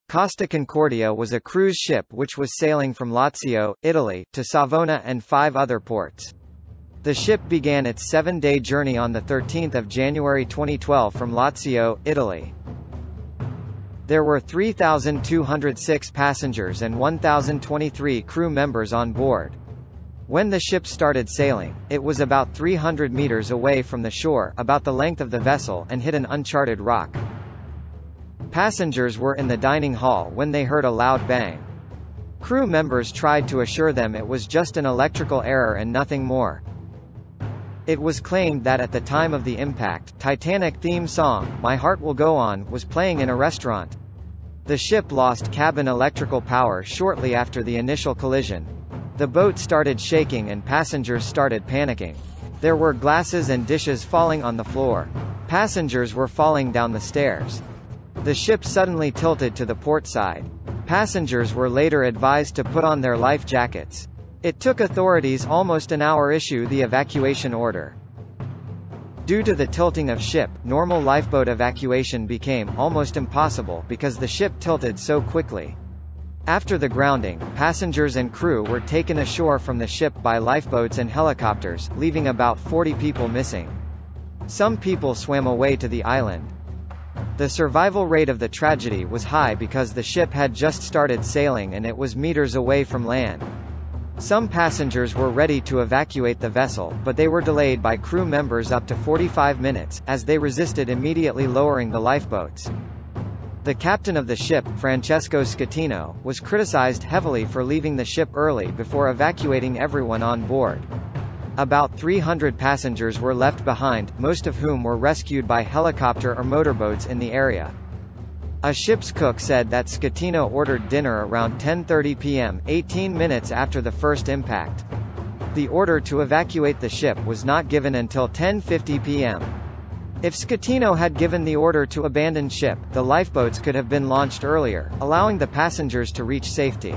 Costa Concordia was a cruise ship which was sailing from Lazio, Italy, to Savona and 5 other ports. The ship began its 7-day journey on 13 January 2012 from Lazio, Italy. There were 3,206 passengers and 1,023 crew members on board. When the ship started sailing, it was about 300 meters away from the shore, about the length of the vessel, and hit an uncharted rock. Passengers were in the dining hall when they heard a loud bang. Crew members tried to assure them it was just an electrical error and nothing more. It was claimed that at the time of the impact, Titanic theme song, "My Heart Will Go On," was playing in a restaurant. The ship lost cabin electrical power shortly after the initial collision. The boat started shaking and passengers started panicking. There were glasses and dishes falling on the floor. Passengers were falling down the stairs. The ship suddenly tilted to the port side. Passengers were later advised to put on their life jackets. It took authorities almost an hour to issue the evacuation order. Due to the tilting of ship, normal lifeboat evacuation became almost impossible because the ship tilted so quickly. After the grounding, passengers and crew were taken ashore from the ship by lifeboats and helicopters, leaving about 40 people missing. Some people swam away to the island. The survival rate of the tragedy was high because the ship had just started sailing and it was meters away from land. Some passengers were ready to evacuate the vessel, but they were delayed by crew members up to 45 minutes, as they resisted immediately lowering the lifeboats. The captain of the ship, Francesco Schettino, was criticized heavily for leaving the ship early before evacuating everyone on board. About 300 passengers were left behind, most of whom were rescued by helicopter or motorboats in the area. A ship's cook said that Schettino ordered dinner around 10:30 p.m., 18 minutes after the first impact. The order to evacuate the ship was not given until 10:50 p.m. If Schettino had given the order to abandon ship, the lifeboats could have been launched earlier, allowing the passengers to reach safety.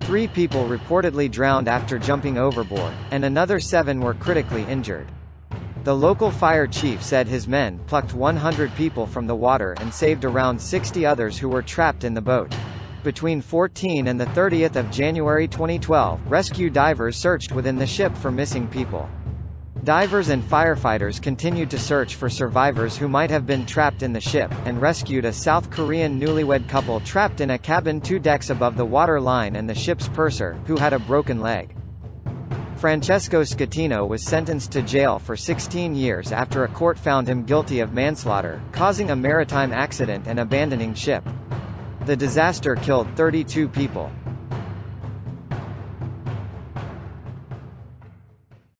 3 people reportedly drowned after jumping overboard, and another 7 were critically injured. The local fire chief said his men plucked 100 people from the water and saved around 60 others who were trapped in the boat. Between 14 and 30 January 2012, rescue divers searched within the ship for missing people. Divers and firefighters continued to search for survivors who might have been trapped in the ship, and rescued a South Korean newlywed couple trapped in a cabin 2 decks above the water line and the ship's purser, who had a broken leg. Francesco Schettino was sentenced to jail for 16 years after a court found him guilty of manslaughter, causing a maritime accident and abandoning ship. The disaster killed 32 people.